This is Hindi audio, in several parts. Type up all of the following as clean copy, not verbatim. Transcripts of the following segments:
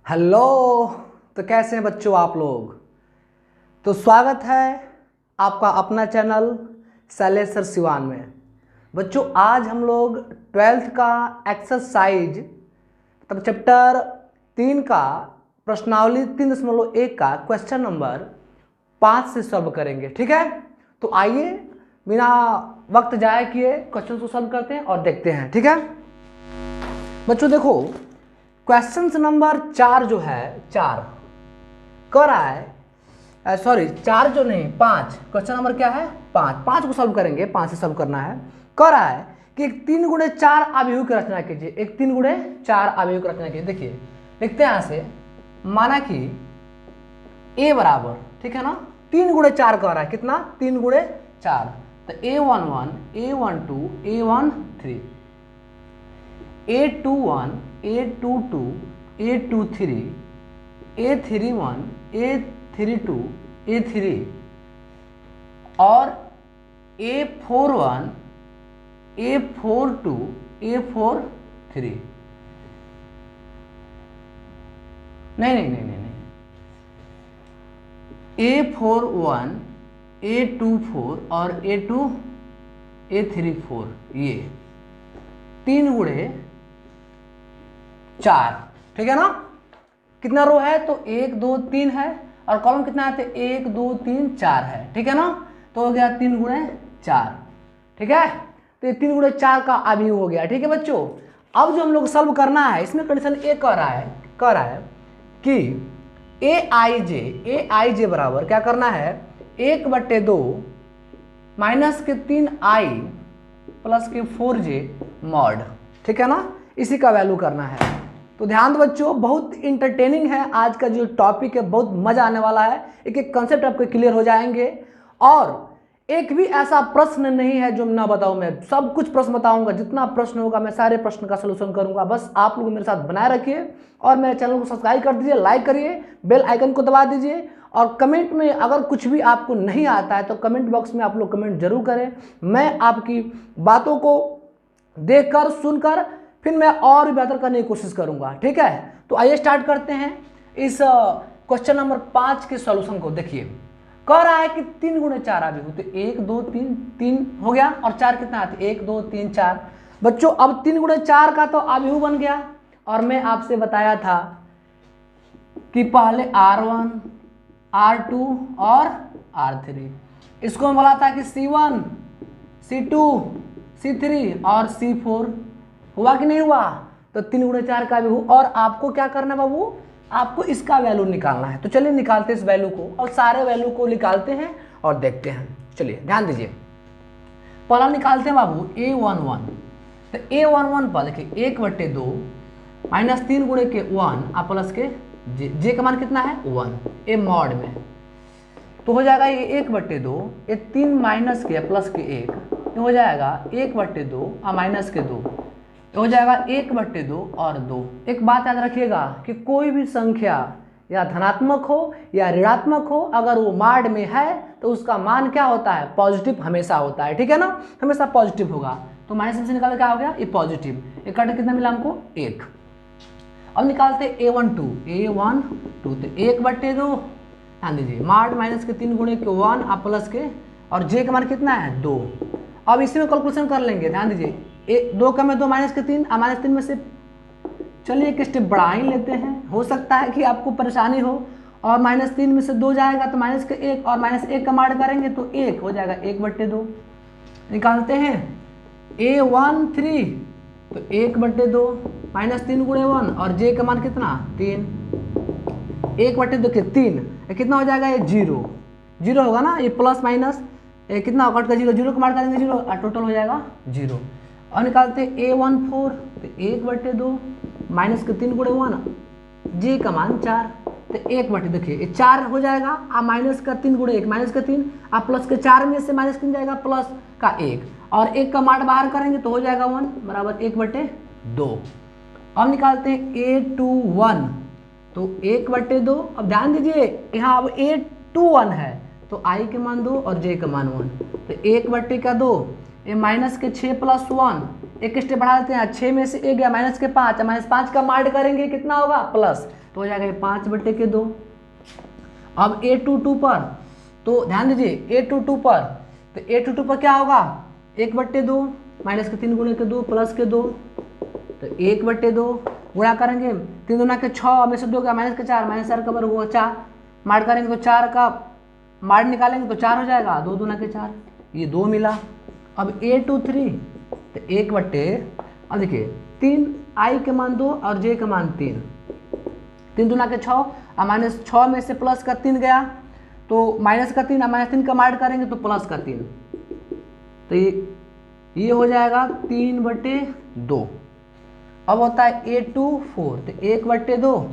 हेलो। तो कैसे हैं बच्चों आप लोग। तो स्वागत है आपका अपना चैनल शैलेश सर सिवान में। बच्चों आज हम लोग 12th का एक्सरसाइज तब चैप्टर 3 का प्रश्नावली 3.1 का क्वेश्चन नंबर 5 से सॉल्व करेंगे। ठीक है, तो आइए बिना वक्त जाए किए क्वेश्चन को सॉल्व करते हैं और देखते हैं। ठीक है बच्चों, देखो क्वेश्चन नंबर 4 जो है 4 कर रहा है, सॉरी 4 जो नहीं 5, क्वेश्चन नंबर क्या है 5 को सॉल्व करेंगे। 5 से सॉल्व करना है। कह रहा है कि एक 3 गुणे 4 अवयव की रचना कीजिए। एक 3 गुणे 4 अवयव की रचना कीजिए। देखिए लिखते हैं यहां से, माना कि a बराबर, ठीक है ना, 3 गुणे 4 कह रहा है, कितना 3 गुणे 4, तो a11 a12 a13 a21 a22 a23 a31 a32 a3 और a41 a42 a43 नहीं a41 a24 और a34, ये 3 गुणे 4, ठीक है ना। कितना रो है तो 1 2 3 है और कॉलम कितना है तो 1 2 3 4 है, ठीक है ना। तो हो गया 3 गुणे 4, ठीक है। तो ये 3 गुणे 4 का अवयव हो गया। ठीक है बच्चों, अब जो हम लोग सॉल्व करना है इसमें कंडीशन ए कह रहा है कि ए आई जे बराबर क्या करना है 1/2 माइनस के 3i प्लस के 4j मॉड, ठीक है ना, इसी का वैल्यू करना है। तो ध्यान दो बच्चों, बहुत इंटरटेनिंग है आज का जो टॉपिक है, बहुत मजा आने वाला है। एक एक कंसेप्ट आपके क्लियर हो जाएंगे और एक भी ऐसा प्रश्न नहीं है जो ना बताऊं। मैं सब कुछ प्रश्न बताऊंगा, जितना प्रश्न होगा मैं सारे प्रश्न का सलूशन करूंगा। बस आप लोग मेरे साथ बनाए रखिए और मेरे चैनल को सब्सक्राइब कर दीजिए, लाइक करिए, बेल आइकन को दबा दीजिए और कमेंट में अगर कुछ भी आपको नहीं आता है तो कमेंट बॉक्स में आप लोग कमेंट जरूर करें। मैं आपकी बातों को देखकर सुनकर फिर मैं और भी बेहतर करने की कोशिश करूंगा। ठीक है, तो आइए स्टार्ट करते हैं इस क्वेश्चन नंबर 5 के सॉल्यूशन को। देखिए कह रहा है कि 3 गुणे 4 अवयव, तो 1 2 3 3 हो गया और 4 कितना आता है 1 2 3 4। बच्चों अब 3 गुणे 4 का तो अवयव बन गया और मैं आपसे बताया था कि पहले R1 R2 और R3, इसको मैं बोला था कि C1 C2 C3 और C4। हुआ कि नहीं हुआ, तो 3 गुणे 4 का भी हो और आपको क्या करना है बाबू, आपको इसका वैल्यू निकालना है। तो चलिए निकालते हैं इस वैल्यू को और सारे वैल्यू को निकालते हैं और देखते हैं। चलिए ध्यान दीजिए, पहला निकालते हैं बाबू a11। तो a11 पर देखिए 1/2 माइनस 3 गुणे के 1 और प्लस के जे का मान कितना है 1 ए मॉड में, तो हो जाएगा ये 1/2, ये 3 माइनस के प्लस के 1, ये हो जाएगा 1/2 और माइनस के 2, हो जाएगा 1/2 और 2। एक बात याद रखिएगा कि कोई भी संख्या या धनात्मक हो या ऋणात्मक हो, अगर वो मॉड में है तो उसका मान क्या होता है, पॉजिटिव हमेशा होता है, ठीक है ना, हमेशा पॉजिटिव होगा। तो माइनस में से निकाल क्या हो गया ये पॉजिटिव, एक कट कितना मिला हमको 1। अब निकालते a12 तो 1/2, ध्यान दीजिए मॉड माइनस के 3 गुणे के 1 और प्लस के और जे का मान कितना है 2। अब इसी में कैलकुलेशन कर लेंगे, ध्यान दीजिए 2 का में 2 माइनस के 3 और माइनस 3 में से चलिए एक स्टेप बढ़ा ही लेते हैं, हो सकता है कि आपको परेशानी हो। और माइनस 3 में से 2 जाएगा तो माइनस के 1 और माइनस 1 का माड करेंगे तो 1 हो जाएगा 1/2। निकालते हैं a13 तो 1/2 माइनस 3 गुणे 1 और जे का मान कितना 3, 1/2 के 3 कितना हो जाएगा ये 0 होगा ना, ये प्लस माइनस कितना कट का 0 का मार करेंगे 0 और टोटल हो जाएगा 0। और निकालते a14 तो 1/2 माइनस के 3 गुणे 1 जे का मान 4, तो 1/2 देखिए ये 4 हो जाएगा और माइनस का 3 गुणे 1 माइनस का 3 और प्लस के 4 में से माइनस 3 जाएगा प्लस का 1 और 1 का मार्ट बाहर करेंगे तो हो जाएगा 1 बराबर 1/2। अब निकालते हैं a21 तो 1/2। अब ध्यान दीजिए यहाँ अब a21 है तो i के मान 2 और j का मान 1, तो 1/2 ये माइनस के 6 प्लस 1 एक स्टेप बढ़ा देते हैं, 6 में से 1 गया माइनस के 5, माइनस 5 का मार्ड करेंगे कितना होगा प्लस, तो हो जाएगा 5/2। अब a22 पर तो ध्यान दीजिए a22 पर, तो a22 पर क्या होगा 1/2 माइनस के 3 गुणे के 2 प्लस के 2, तो 1/2 गुणा करेंगे 3 दूना के 6 में से 2 का माइनस के 4, माइनस 4 का वर्ग हुआ 4, मार्ड करेंगे तो 4 का मार्ड निकालेंगे तो 4 हो जाएगा, 2 दूना के 4, ये 2 मिला। अब a23 तो 1/, अब देखिए 3 i के मान 2 और j के मान 3, 3 दूना के 6 और माइनस 6 में से प्लस का 3 गया तो माइनस का 3 और माइनस 3 का मार्ड करेंगे तो प्लस का 3, तो ये हो जाएगा 3/2। अब होता है a24 तो 1/2,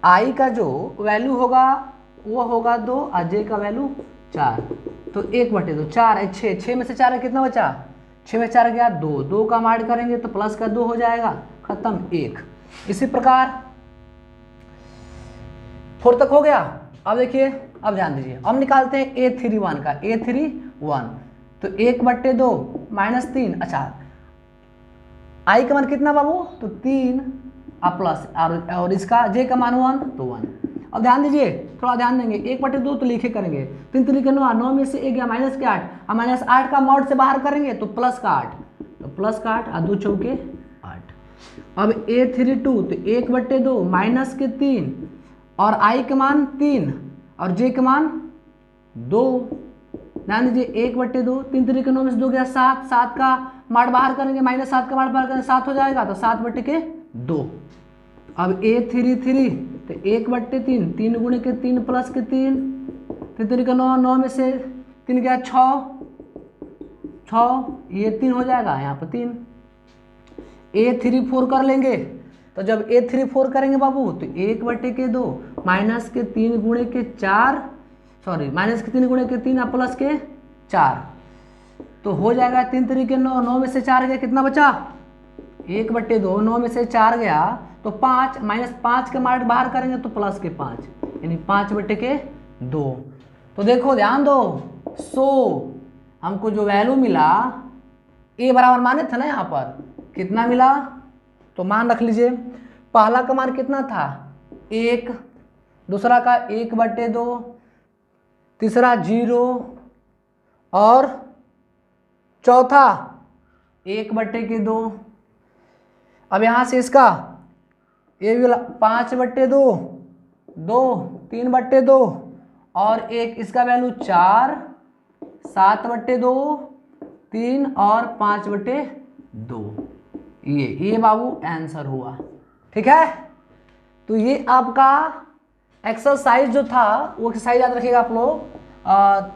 i का जो वैल्यू होगा वो होगा 2 और j का वैल्यू 4, तो 1/2 4 है 6, 6 में से 4 है कितना बचा, 6 में 4 गया 2, 2 का मार्ड करेंगे तो प्लस का 2 हो जाएगा, खत्म 1। इसी प्रकार 4 तक हो गया। अब देखिए, अब ध्यान दीजिए, अब निकालते हैं a31 का, a31 तो 1/2 माइनस 3, अच्छा i का मान कितना बाबू, तो 3 प्लस और इसका j का मान 1 तो 1। अब ध्यान दीजिए, थोड़ा ध्यान देंगे, 1/2 तो लिखे करेंगे, 3 3 9, 9 में से 1 गया माइनस के 8 और माइनस 8 का मॉड से बाहर करेंगे तो प्लस का 8, तो प्लस का 8 और 2 चौके 8। अब a32 तो 1/2 माइनस के 3 और i के मान 3 और j के मान 2, ध्यान दीजिए 1/2, 3 3 9 में से 2 गया 7, 7 का मार्ड बाहर करेंगे माइनस 7 का मार्ड बाहर करेंगे 7 हो जाएगा, तो 7/2। अब a33 तो 1/3, 3 गुणे के 3 प्लस के 3, 3 3 9, 9 में से 3 गया 6, 6 ये 3 हो जाएगा, यहाँ पर 3। a34 कर लेंगे, तो जब a34 करेंगे बाबू तो 1/2 माइनस के 3 गुणे के 4, सॉरी माइनस के 3 गुणे के 3 और प्लस के 4, तो हो जाएगा 3 3 9, 9 में से 4 गया कितना बचा 1/2, 9 में से 4 गया तो 5, माइनस 5 के मार्ड बाहर करेंगे तो प्लस के 5, यानी 5/2। तो देखो ध्यान दो, हमको जो वैल्यू मिला a बराबर माने थे ना, यहाँ पर कितना मिला, तो मान रख लीजिए पहला का मान कितना था 1, दूसरा का 1/2, तीसरा 0 और चौथा 1/2। अब यहाँ से इसका ये भी 5/2, 2, 3/2 और एक इसका वैल्यू 4, 7/2, 3 और 5/2, ये बाबू आंसर हुआ। ठीक है, तो ये आपका एक्सरसाइज जो था वो एक्सरसाइज याद रखिएगा आप लोग,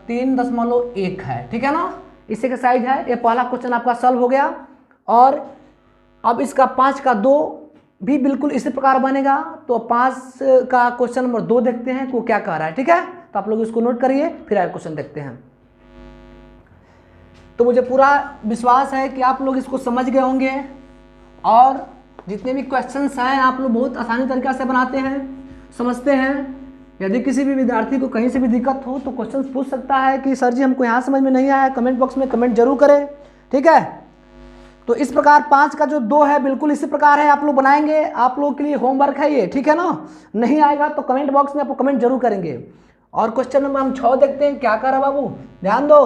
3.1 है। ठीक है ना, इस एक्सरसाइज है, ये पहला क्वेश्चन आपका सॉल्व हो गया। और अब इसका 5 का 2 भी बिल्कुल इसी प्रकार बनेगा, तो 5 का क्वेश्चन नंबर 2 देखते हैं वो क्या कह रहा है। ठीक है, तो आप लोग इसको नोट करिए, फिर आगे क्वेश्चन देखते हैं। तो मुझे पूरा विश्वास है कि आप लोग इसको समझ गए होंगे और जितने भी क्वेश्चंस हैं आप लोग बहुत आसानी तरीके से बनाते हैं, समझते हैं। यदि किसी भी विद्यार्थी को कहीं से भी दिक्कत हो तो क्वेश्चन पूछ सकता है कि सर जी हमको यहाँ समझ में नहीं आया, कमेंट बॉक्स में कमेंट जरूर करें। ठीक है, तो इस प्रकार 5 का जो 2 है बिल्कुल इसी प्रकार है, आप लोग बनाएंगे, आप लोगों के लिए होमवर्क है ये। ठीक है ना, नहीं आएगा तो कमेंट बॉक्स में आपको कमेंट जरूर करेंगे। और क्वेश्चन नंबर हम 6 देखते हैं, क्या कर रहा बाबू, ध्यान दो।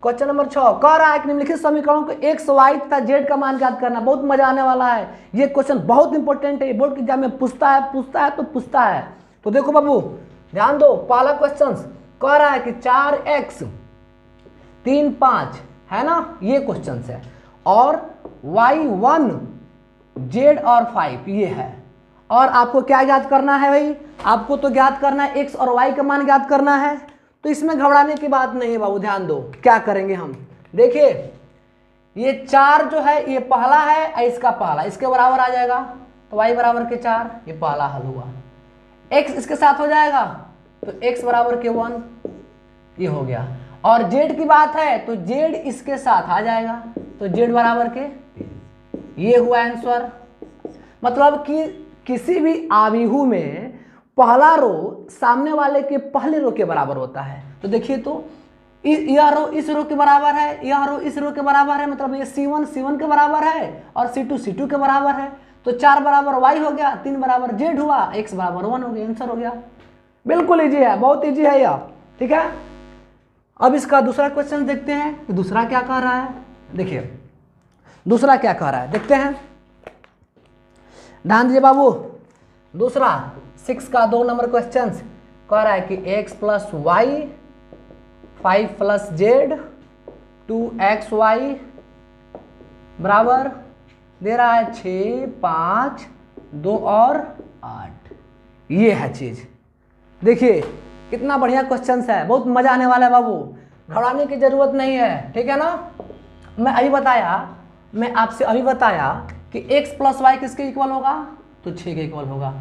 क्वेश्चन नंबर 6 कह रहा है कि निम्नलिखित समीकरणों को x, y तथा z का मान ज्ञात करना। बहुत मजा आने वाला है, ये क्वेश्चन बहुत इंपॉर्टेंट है, बोर्ड के एग्जाम में पूछता है। तो देखो बाबू ध्यान दो, पहला क्वेश्चन कह रहा है कि 4x 3 5 है ना, ये क्वेश्चन है, और y 1 z और 5 ये है। और आपको क्या ज्ञात करना है भाई, आपको तो ज्ञात करना है x और y का मान ज्ञात करना है। तो इसमें घबराने की बात नहीं है बाबू, ध्यान दो क्या करेंगे हम। देखिए ये 4 जो है ये पहला है, इसका पहला इसके बराबर आ जाएगा, तो y बराबर के 4, ये पहला हल हुआ। x इसके साथ हो जाएगा तो x बराबर के 1, ये हो गया। और z की बात है तो z इसके साथ आ जाएगा, तो z बराबर के 3, ये हुआ आंसर। मतलब कि किसी भी आव्यूह में पहला रो सामने वाले के पहले रो के बराबर होता है। तो देखिए तो यह रो इस रो के बराबर है, यह रो इस रो के बराबर है, मतलब ये C1 के बराबर है और C2 के बराबर है। तो 4 बराबर y हो गया, 3 बराबर z हुआ, x बराबर 1 हो गया, आंसर हो गया। बिल्कुल इजी है, बहुत इजी है यह, ठीक है। अब इसका दूसरा क्वेश्चन देखते हैं कि दूसरा क्या कह रहा है। देखिए दूसरा क्या कह रहा है, देखते हैं, ध्यान दीजिए बाबू। दूसरा 6 का 2 नंबर क्वेश्चन कह रहा है कि x plus y 5 plus z 2xy बराबर दे रहा है 6, 5, 2 और 8। ये है चीज। देखिए कितना बढ़िया क्वेश्चन है, बहुत मजा आने वाला है बाबू, घबराने की जरूरत नहीं है, ठीक है ना। मैं आपसे अभी बताया कि x प्लस वाई किसके इक्वल होगा, तो 6 के इक्वल होगा,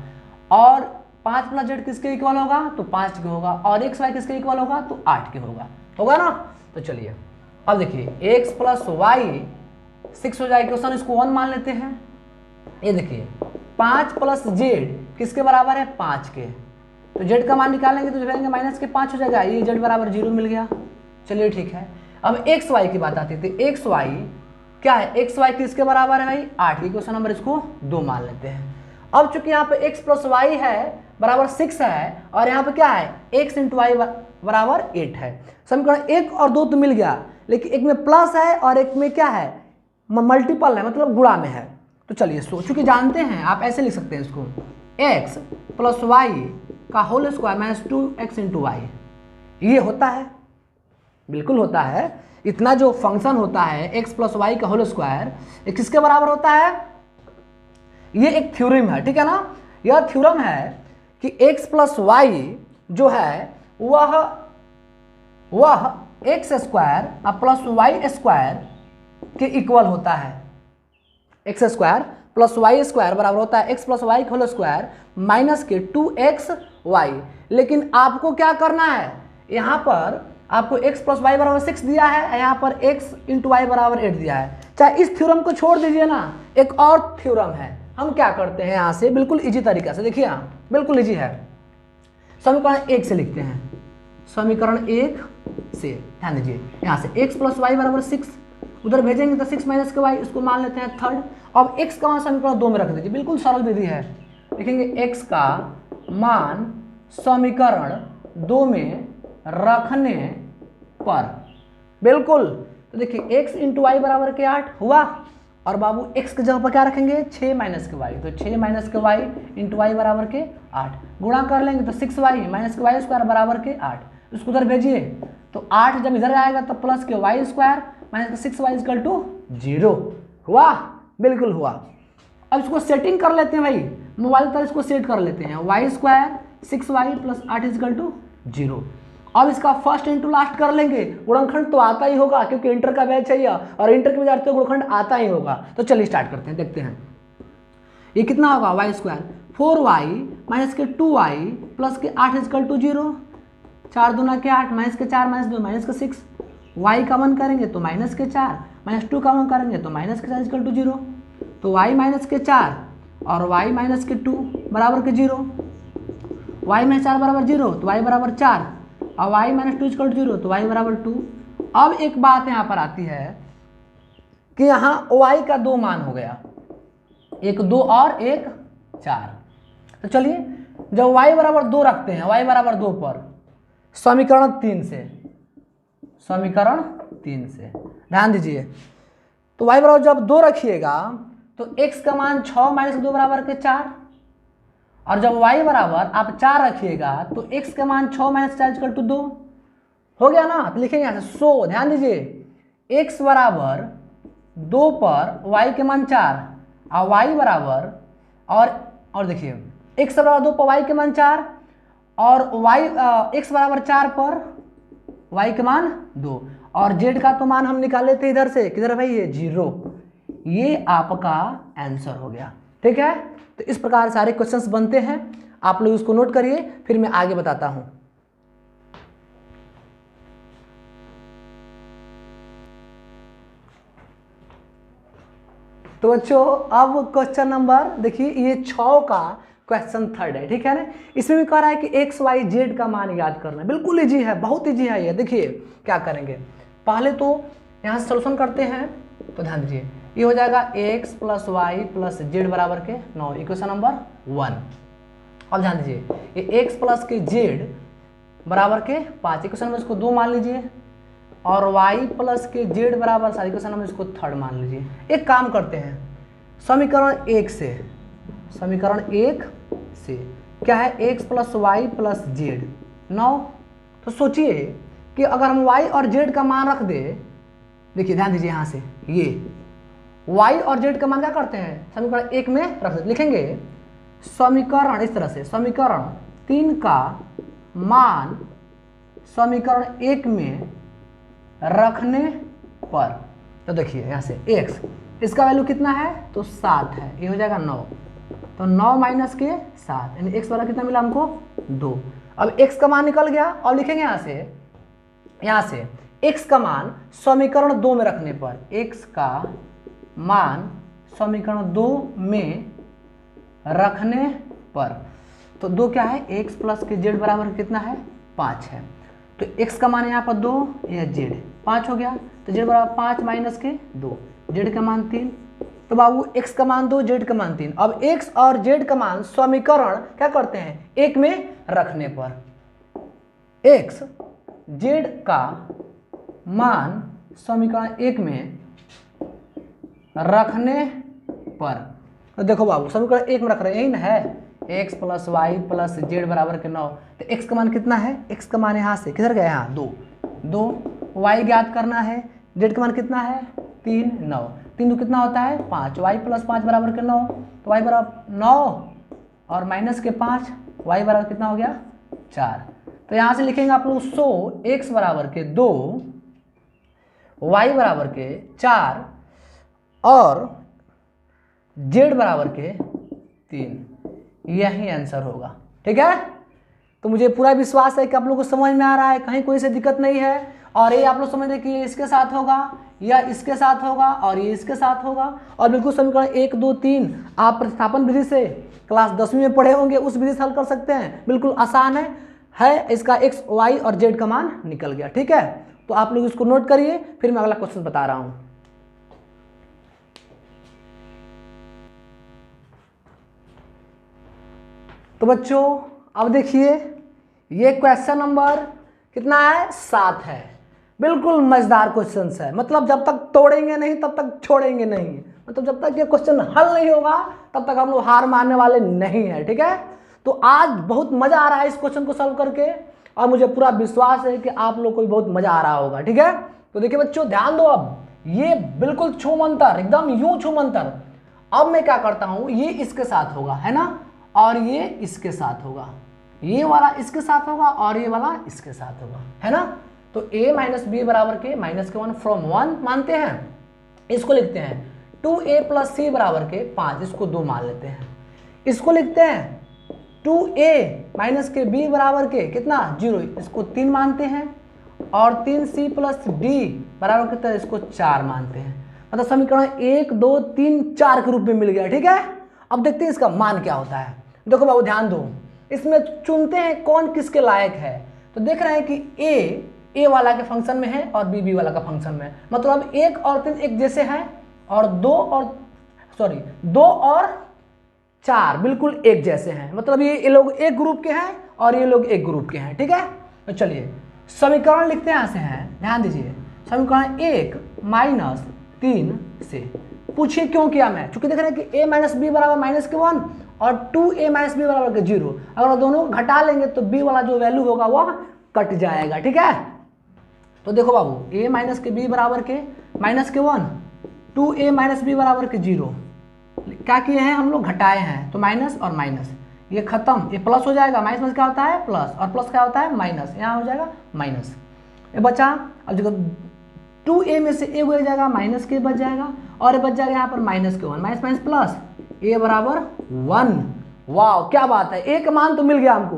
और 5 प्लस जेड किसके इक्वल होगा, तो 5 के होगा, और एक्स वाई किसके इक्वल होगा, तो 8 के होगा ना। तो चलिए अब देखिए x प्लस वाई 6 हो जाएगा, क्वेश्चन इसको 1 मान लेते हैं। ये देखिए 5 प्लस जेड किसके बराबर है, 5 के, तो जेड का मान निकालेंगे तो जाएंगे माइनस के 5 हो जाएगा, ये जेड बराबर 0 मिल गया। चलिए ठीक है। अब एक्स वाई की बात आती थी, एक्स वाई क्या है, एक्स वाई किसके बराबर है भाई, 8 की, क्वेश्चन नंबर इसको 2 मान लेते हैं। अब चूंकि यहाँ पे x प्लस वाई है बराबर 6 है, और यहाँ पे क्या है x इंटू वाई बराबर 8 है। समीकरण 1 और 2 तो मिल गया, लेकिन एक में प्लस है और एक में क्या है, मल्टीपल है, मतलब गुणा में है। तो चलिए चूंकि जानते हैं, आप ऐसे लिख सकते हैं इसको, x प्लस वाई का whole square minus 2x into y, ये होता है, बिल्कुल होता है। इतना जो फंक्शन होता है x प्लस वाई का होल स्क्वायर, ये किसके बराबर होता है, ये एक थ्योरम है, ठीक है ना। यह थ्योरम है कि x प्लस वाई जो है वह x square plus y square के इक्वल होता है। X square plus y square बराबर होता है x प्लस वाई का होल स्क्वायर माइनस के 2xy। लेकिन आपको क्या करना है, यहाँ पर आपको x प्लस वाई बराबर 6 दिया है, यहाँ पर x इंटू वाई बराबर 8 दिया है। चाहे इस थ्योरम को छोड़ दीजिए ना, एक और थ्योरम है, हम क्या करते हैं यहाँ से बिल्कुल इजी तरीका से, देखिए यहाँ बिल्कुल इजी है। समीकरण 1 से लिखते हैं, समीकरण 1 से ध्यान दीजिए, यहाँ से x प्लस वाई बराबर 6, उधर भेजेंगे तो 6 माइनस के वाई, इसको मान लेते हैं थर्ड। अब x का मान समीकरण 2 में रख दीजिए, बिल्कुल सरल विधि है। लिखेंगे x का मान समीकरण 2 में रखने पर, बिल्कुल, तो देखिए x इंटू वाई बराबर के 8 हुआ, और बाबू x की जगह पर क्या रखेंगे, 6 माइनस के वाई, तो 6 माइनस के वाई इंटू वाई बराबर के 8, गुणा कर लेंगे तो 6y माइनस के वाई स्क्वायर बराबर के 8, इसको उधर भेजिए तो 8 जब इधर आएगा तो प्लस के वाई स्क्वायर माइनस के 6y इक्वल टू 0 हुआ, बिल्कुल हुआ। अब इसको सेटिंग कर लेते हैं भाई, मोबाइल पर इसको सेट कर लेते हैं, y square 6y plus 8 equal to 0। अब इसका फर्स्ट इंटू लास्ट कर लेंगे, गुणनखंड तो आता ही होगा क्योंकि इंटर का बैच है और इंटर के विद्यार्थी को गुणनखंड आता ही होगा। तो चलिए स्टार्ट करते हैं, देखते हैं ये कितना होगा, वाई स्क्वायर 4y माइनस के 2y प्लस के 8 इक्वल टू 0, 4 दूना के 8 माइनस के 4 माइनस 2 माइनस के 6, y का वन करेंगे तो माइनस के 4 माइनस 2 का वन करेंगे तो माइनस के 4 इक्वल टू 0, तो y माइनस के 4 और y माइनस के 2 बराबर के 0, y माइनस 4 बराबर 0 तो y बराबर 4, और y माइनस 2 इक्वल टू 0 तो y बराबर 2। अब एक बात यहाँ पर आती है कि यहाँ y का 2 मान हो गया, एक 2 और एक 4। तो चलिए जब y बराबर 2 रखते हैं, y बराबर 2 पर समीकरण 3 से ध्यान दीजिए, तो y बराबर जब 2 रखिएगा तो x का मान 6 माइनस 2 बराबर के 4, और जब y बराबर आप 4 रखिएगा तो x का मान 6 माइनस 4 इक्वल टू 2 हो गया ना। तो लिखेंगे यहाँ से, सो ध्यान दीजिए x बराबर 2 पर y के मान 4 और y बराबर और देखिए x बराबर 2 पर y के मान 4 और x बराबर 4 पर y के मान 2, और z का तो मान हम निकाले थे इधर से, किधर भाई ये 0, ये आपका आंसर हो गया, ठीक है। तो इस प्रकार सारे क्वेश्चंस बनते हैं, आप लोग इसको नोट करिए, फिर मैं आगे बताता हूं। तो बच्चों अब क्वेश्चन नंबर देखिए, ये 6 का क्वेश्चन थर्ड है, ठीक है ना। इसमें भी कह रहा है कि एक्स वाई जेड का मान याद करना है। बिल्कुल इजी है, बहुत इजी है ये। देखिए क्या करेंगे, पहले तो यहाँ से सोल्यूशन करते हैं। तो ध्यान दीजिए, ये हो जाएगा x plus y plus z बराबर के 9, इक्वेशन नंबर 1। अब ध्यान दीजिए, ये एक्स प्लस के जेड बराबर के 5, इक्वेशन नंबर इसको 2 मान लीजिए, और y प्लस के जेड बराबर 7, इक्वेशन नंबर इसको 3rd मान लीजिए। एक काम करते हैं, समीकरण 1 से क्या है, x plus y plus z 9। तो सोचिए कि अगर हम y और z का मान रख दे, देखिए ध्यान दीजिए, यहाँ से ये y और z का मान क्या करते हैं, समीकरण 1 में रख देते, लिखेंगे समीकरण इस तरह से, समीकरण 3 का मान समीकरण 1 में रखने पर, तो देखिए यहाँ से x, इसका वैल्यू कितना है, तो 7 है, ये हो जाएगा 9। तो 9 माइनस के 7, यानी x वाला कितना मिला हमको, 2। अब x का मान निकल गया, और लिखेंगे यहाँ से x का मान समीकरण 2 में रखने पर, x का मान समीकरण 2 में रखने पर, तो 2 क्या है, x प्लस के z बराबर कितना है, 5 है। तो x का मान यहाँ पर 2, यह z 5 हो गया, तो z बराबर 5 माइनस के 2, z का मान 3। तो बाबू x का मान 2, z का मान 3। अब x और z का मान समीकरण क्या करते हैं, 1 में रखने पर, x z का मान समीकरण 1 में रखने पर, तो देखो बाबू समीकरण 1 में रख रहे हैं, यही ना है, x plus y plus z बराबर के 9। तो x का मान कितना है, x का मान यहाँ से किधर गया, यहाँ 2, y ज्ञात करना है, z का मान कितना है, 3, 9, 3 2 कितना होता है, 5, y प्लस 5 बराबर के 9, तो y बराबर 9 और माइनस के 5, y बराबर कितना हो गया, 4। तो यहाँ से लिखेंगे आप लोग 100, x बराबर के 2, y बराबर के 4 और z बराबर के 3, यही आंसर होगा, ठीक है। तो मुझे पूरा विश्वास है कि आप लोगों को समझ में आ रहा है, कहीं कोई से दिक्कत नहीं है। और ये आप लोग समझ रहे कि ये इसके साथ होगा, या इसके साथ होगा, और ये इसके साथ होगा। और बिल्कुल समीकरण 1 2 3 आप प्रतिस्थापन विधि से क्लास 10वीं में पढ़े होंगे, उस विधि से हल कर सकते हैं, बिल्कुल आसान है। इसका x y और z का मान निकल गया, ठीक है। तो आप लोग इसको नोट करिए, फिर मैं अगला क्वेश्चन बता रहा हूं। तो बच्चों अब देखिए, ये क्वेश्चन नंबर कितना है, 7 है। बिल्कुल मजेदार क्वेश्चन है, मतलब जब तक तोड़ेंगे नहीं तब तक छोड़ेंगे नहीं, मतलब जब तक ये क्वेश्चन हल नहीं होगा तब तक हम लोग हार मानने वाले नहीं है, ठीक है। तो आज बहुत मजा आ रहा है इस क्वेश्चन को सॉल्व करके, और मुझे पूरा विश्वास है कि आप लोग को भी बहुत मजा आ रहा होगा, ठीक है। तो देखिए बच्चों ध्यान दो, अब ये बिल्कुल छूमंतर, एकदम यूं छूमंतर। अब मैं क्या करता हूं, ये इसके साथ होगा, है ना, और ये इसके साथ होगा, ये वाला इसके साथ होगा, और ये वाला इसके साथ होगा, है ना। तो a माइनस बी बराबर के -1 फ्रॉम 1 मानते हैं, इसको लिखते हैं 2a प्लस सी बराबर के 5, इसको 2 मान लेते हैं। इसको लिखते हैं 2a माइनस के b बराबर के कितना 0, इसको 3 मानते हैं, और 3c प्लस d बराबर कितना, इसको 4 मानते हैं। मतलब समीकरण 1 2 3 4 के रूप में मिल गया, ठीक है। अब देखते हैं इसका मान क्या होता है। देखो बाबू ध्यान दो, इसमें चुनते हैं कौन किसके लायक है। तो देख रहे हैं कि a वाला के फंक्शन में है और b वाला का फंक्शन में है, मतलब 1 और 3 एक जैसे हैं, और 2 और 4 बिल्कुल एक जैसे हैं, मतलब ये लोग एक ग्रुप के हैं और ये लोग एक ग्रुप के हैं, ठीक है। तो चलिए समीकरण लिखते हैं, यहाँ से हैं, ध्यान दीजिए, समीकरण 1 माइनस 3 से पूछिए क्यों किया मैं, चूंकि देख रहे हैं कि a माइनस बी बराबर -1 और 2a माइनस बी बराबर के 0, अगर दोनों घटा लेंगे तो b वाला जो वैल्यू होगा वह कट जाएगा, ठीक है। तो देखो बाबू a माइनस के b बराबर के -1, 2a माइनस बी बराबर के 0, क्या किए हैं हम लोग, घटाए हैं, तो माइनस और माइनस ये खत्म, ये प्लस हो जाएगा, माइनस क्या होता है प्लस, और प्लस क्या होता है माइनस, यहाँ हो जाएगा माइनस, ये बचा। अब देखो 2a में से a हो जाएगा, माइनस के बच जाएगा, और ये बच जाएगा यहाँ पर -1, माइनस माइनस प्लस, a बराबर 1। वाह क्या बात है, a का मान तो मिल गया हमको।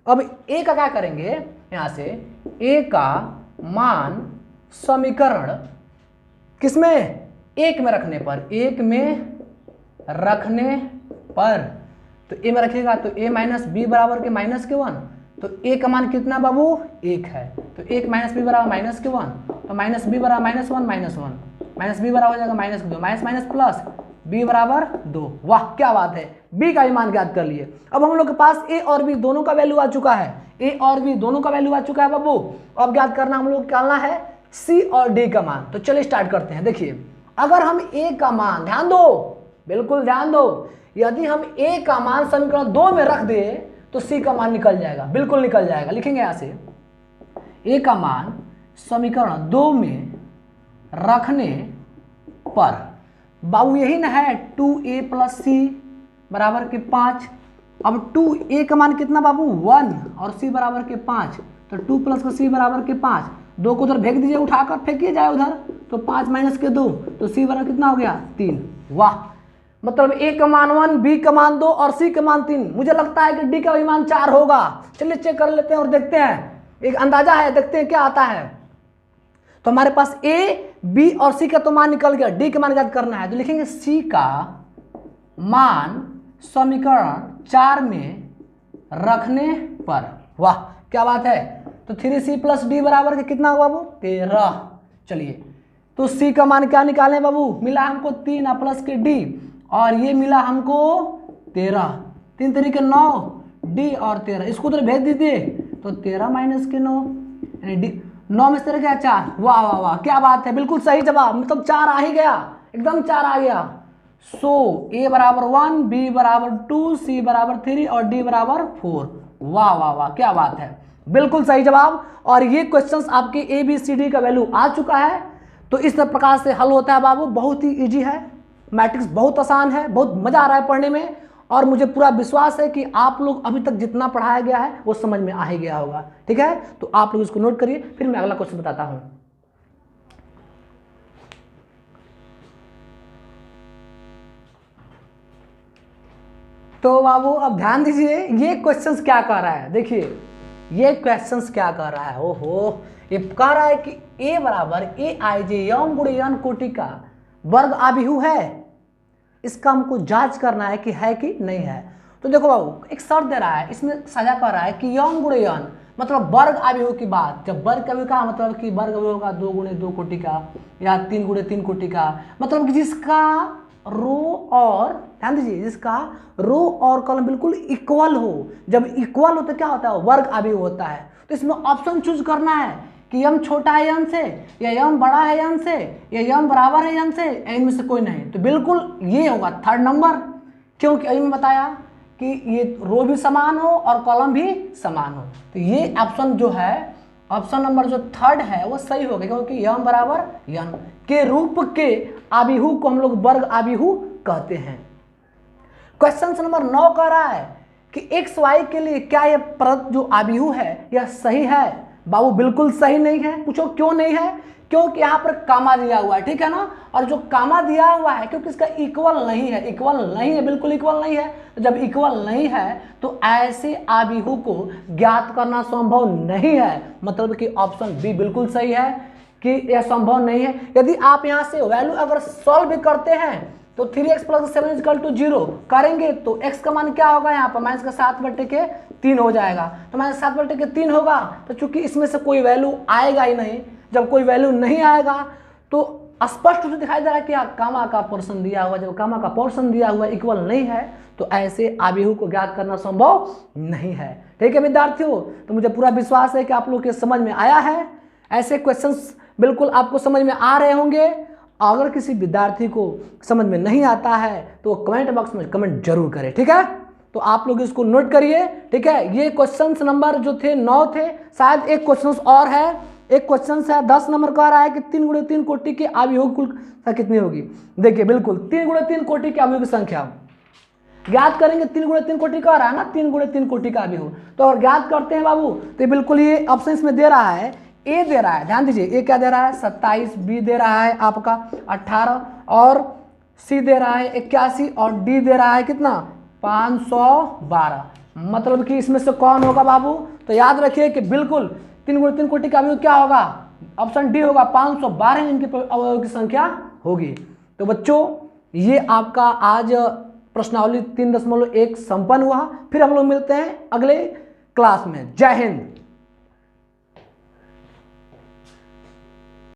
अब a का क्या करेंगे, यहाँ से a का मान समीकरण किसमें, 1 में रखने पर, 1 में रखने पर, तो ए में रखिएगा तो a माइनस बी बराबर के माइनस के 1, तो a का मान कितना बाबू 1 है, तो 1 माइनस बी बराबर माइनस के 1, तो माइनस बी बराबर माइनस 1 माइनस बी बराबर हो जाएगा minus 2, minus minus plus b बराबर 2। वाह क्या बात है, b का भी मान ज्ञात कर लिए। अब हम लोग के पास a और b दोनों का वैल्यू आ चुका है, a और b दोनों का वैल्यू आ चुका है बाबू। अब ज्ञात करना हम लोग निकालना है c और d का मान। तो चलिए स्टार्ट करते हैं। देखिए अगर हम a का मान, ध्यान दो बिल्कुल ध्यान दो, यदि हम a का मान समीकरण 2 में रख दे तो c का मान निकल जाएगा, बिल्कुल निकल जाएगा। लिखेंगे यहां से a का मान समीकरण 2 में रखने पर बाबू यही ना है 2a प्लस सी बराबर के 5। अब 2a का मान कितना बाबू 1 और c बराबर के 5, तो 2 प्लस का c बराबर के 5, 2 को उधर फेंक दीजिए, उठाकर फेंकिए जाए उधर, तो 5 माइनस के 2, तो c बराबर कितना हो गया 3। वाह, मतलब a का मान 1, b का मान 2 और c का मान 3। मुझे लगता है कि d का भी मान 4 होगा। चलिए चेक कर लेते हैं और देखते हैं, एक अंदाजा है, देखते हैं क्या आता है। तो हमारे पास a, b और c का तो मान निकल गया, d का मान ज्ञात करना है। तो लिखेंगे c का मान समीकरण 4 में रखने पर, वाह क्या बात है, तो 3c प्लस d बराबर के कितना होगा बाबू 13। चलिए तो c का मान क्या निकाले बाबू, मिला हमको 3 प्लस के d और ये मिला हमको 13, 3 तरीके 9, d और 13, इसको तो भेज दीजिए, तो 13 माइनस के 9 यानी d 9 में से 13 क्या 4। वाह वाह वाह क्या बात है, बिल्कुल सही जवाब, मतलब 4 आ ही गया, एकदम 4 आ गया। सो a बराबर 1, b बराबर 2, c बराबर 3 और d बराबर 4। वाह वाह वाह क्या बात है, बिल्कुल सही जवाब। और ये क्वेश्चंस आपके a b c d का वैल्यू आ चुका है। तो इस प्रकार से हल होता है बाबू, बहुत ही इजी है, मैट्रिक्स बहुत आसान है, बहुत मजा आ रहा है पढ़ने में, और मुझे पूरा विश्वास है कि आप लोग अभी तक जितना पढ़ाया गया है वो समझ में आ ही गया होगा। ठीक है, तो आप लोग इसको नोट करिए, फिर मैं अगला क्वेश्चन बताता हूं। तो बाबू अब ध्यान दीजिए, ये क्वेश्चंस क्या कर रहा है, देखिए ये क्वेश्चंस क्या कर रहा है। ओहो, ये कह रहा है कि a बराबर ए आई जे यम गुणे यन कोटि का वर्ग आबिहू है, इसका हमको जांच करना है कि है कि नहीं है। तो देखो बाबू एक शर्त दे रहा है, इसमें साझा कर रहा है कि यम गुणे यन मतलब वर्ग आबिहू की बात, जब वर्ग आबिहू का मतलब कि वर्ग आबिहू होगा 2 गुणे 2 कोटि का या 3 गुणे 3 कोटि का, मतलब कि जिसका रो और, ध्यान दीजिए, जिसका रो और कॉलम बिल्कुल इक्वल हो। जब इक्वल हो तो क्या होता है, वर्ग आबिहू होता है। तो इसमें ऑप्शन चूज करना है कि यम छोटा है यन से, या यम बड़ा है यन से, या यम बराबर है यन से, इनमें से कोई नहीं। तो बिल्कुल ये होगा थर्ड नंबर, क्योंकि अभी मैं बताया कि ये रो भी समान हो और कॉलम भी समान हो। तो ये ऑप्शन जो है, ऑप्शन नंबर जो थर्ड है वो सही होगा, क्योंकि यम बराबर यन के रूप के आबिहू को हम लोग वर्ग आबिहू कहते हैं। क्वेश्चन नंबर 9 कह रहा है कि एक्स वाई के लिए क्या यह प्रदत्त जो आबिहू है यह सही है। बाबू बिल्कुल सही नहीं है। पूछो क्यों नहीं है, क्योंकि यहाँ पर कामा दिया हुआ है, ठीक है ना, और जो कामा दिया हुआ है क्योंकि इसका इक्वल नहीं है, इक्वल नहीं है, बिल्कुल इक्वल नहीं है। तो जब इक्वल नहीं है तो ऐसे आबिहू को ज्ञात करना संभव नहीं है, मतलब कि ऑप्शन बी बिल्कुल सही है कि यह संभव नहीं है। यदि आप यहाँ से वैल्यू अगर सॉल्व भी करते हैं तो 3x प्लस 7 इक्वल टू 0 करेंगे तो x का मान क्या होगा, यहाँ पर माइनस का 7/3 हो जाएगा। तो माइनस 7/3 होगा, तो चूंकि इसमें से कोई वैल्यू आएगा ही नहीं, जब कोई वैल्यू नहीं आएगा तो स्पष्ट रूप से दिखाई दे रहा है कि कामा का पोर्शन दिया हुआ, जब कामा का पोर्शन दिया हुआ इक्वल नहीं है तो ऐसे आबिहू को ज्ञात करना संभव नहीं है। ठीक है विद्यार्थियों, तो मुझे पूरा विश्वास है कि आप लोग के समझ में आया है। ऐसे क्वेश्चंस बिल्कुल आपको समझ में आ रहे होंगे। अगर किसी विद्यार्थी को समझ में नहीं आता है तो कमेंट बॉक्स में कमेंट जरूर करें, ठीक है। तो आप लोग इसको नोट करिए, ठीक है। ये क्वेश्चंस नंबर जो थे 9 थे, शायद एक क्वेश्चन और है, एक क्वेश्चन है 10 नंबर का रहा है कि 3 गुणे 3 कोटि की आबिहू कुल संख्या कितनी होगी। देखिए बिल्कुल 3 गुणे 3 कोटि की आबिहू की संख्या ज्ञात करेंगे। 3 गुणे 3 कोटि का रहा है ना, 3 गुणे 3 कोटि का आबिहू, तो अगर ज्ञात करते हैं बाबू तो बिल्कुल ये ऑप्शन इसमें दे रहा है, ए दे रहा है, ध्यान दीजिए, ए क्या दे रहा है 27, बी दे रहा है आपका 18 और सी दे रहा है 81 और डी दे रहा है कितना 512। मतलब कि इसमें से कौन होगा बाबू, तो याद रखिए कि बिल्कुल 3 गुणे 3 कोटि का आबिहू क्या होगा, ऑप्शन डी होगा, 512 इनकी अवयव की संख्या होगी। तो बच्चों ये आपका आज प्रश्नावली 3.1 संपन्न हुआ। फिर हम लोग मिलते हैं अगले क्लास में। जय हिंद।